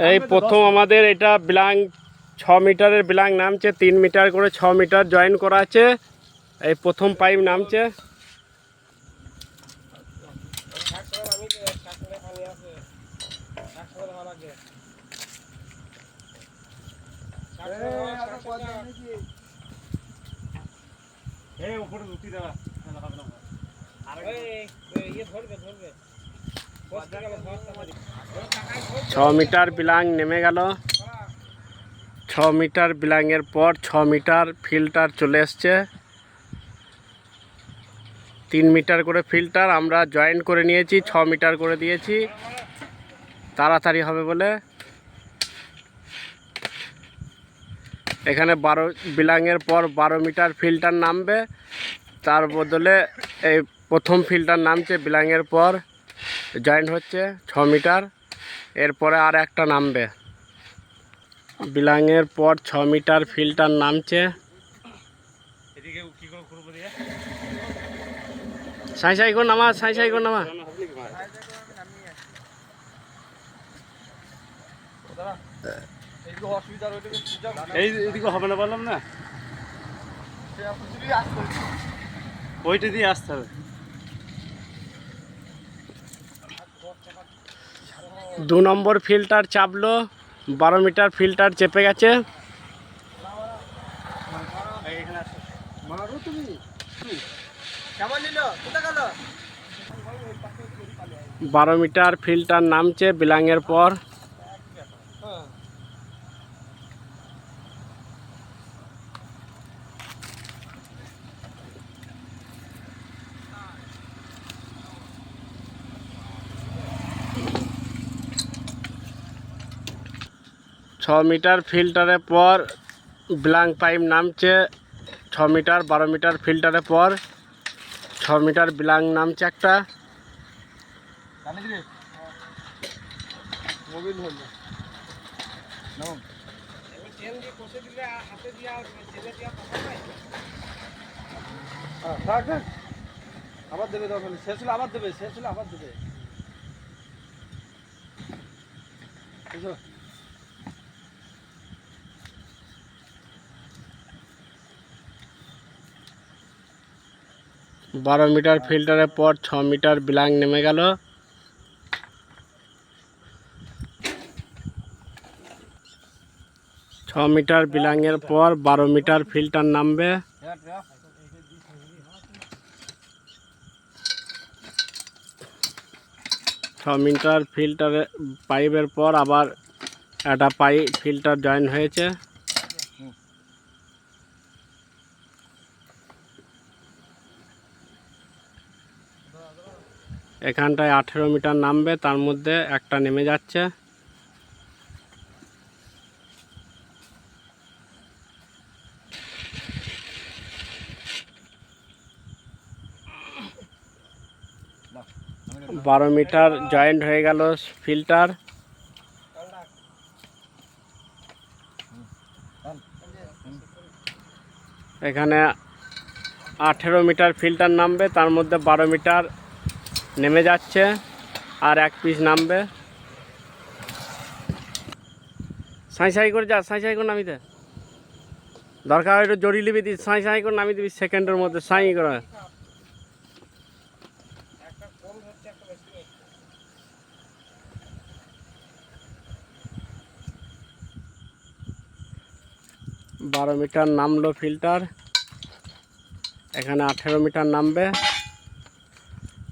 এই প্রথম আমাদের এটা বিলাং 6 মিটারের বিলাং নামছে, 3 মিটার করে 6 মিটার জয়েন করা আছে। এই প্রথম পাইপ নামছে। ছ মিটার বিলাং নেমে গেল। 6 মিটার বিলাঙের পর 6 মিটার ফিল্টার চলে এসছে। 3 মিটার করে ফিল্টার আমরা জয়েন করে নিয়েছি, 6 মিটার করে দিয়েছি তাড়াতাড়ি হবে বলে। এখানে 12 বিলাঙের পর 12 মিটার ফিল্টার নামবে, তার বদলে এই প্রথম ফিল্টার নামছে বিলাঙের পর জয়েন্ট হচ্ছে 6 মিটার। এরপরে আর একটা নামবে। বিলাঙের পর 6 মিটার ফিল্টার নামছে। সাই সাই করে নামা, সাই সাই করে নামা। এইদিকে হবে না বললাম না, ওইটা দিয়ে আসতে হবে। 2 নম্বর ফিল্টার চাপলো, 12 মিটার ফিল্টার চেপে গেছে। 12 মিটার ফিল্টার নামছে বিলাঙের পর। ছ মিটার ফিল্টারের পর বিলাং পাইপ নামছে 6 মিটার। 12 মিটার ফিল্টারের পর 6 মিটার বিলাং নামছে একটা। আবার দেবে, দরকার শেষ হলে আবার দেবে, শেষ হলে আবার দেবে। 12 মিটার ফিল্টারের পর 6 মিটার বিলাং নেমে গেল। 6 মিটার বিলাঙের পর 12 মিটার ফিল্টার নামবে। ছ মিটার ফিল্টারে পাইপের পর আবার একটা পাইপ ফিল্টার জয়েন হয়েছে। এখানটায় 18 মিটার নামবে, তার মধ্যে একটা নেমে যাচ্ছে। বারো মিটার জয়েন্ট হয়ে গেল ফিল্টার। এখানে 18 মিটার ফিল্টার নামবে, তার মধ্যে 12 মিটার নেমে যাচ্ছে, আর এক পিস নামবে। সাই সাই করে যা, সাই সাই করে নামি দে, দরকার একটু জড়ি লিবি দিস, সাই সাই করে নামি দিবি সেকেন্ডের মধ্যে, সাই করে। বারো মিটার নামলো ফিল্টার, এখানে 18 মিটার নামবে।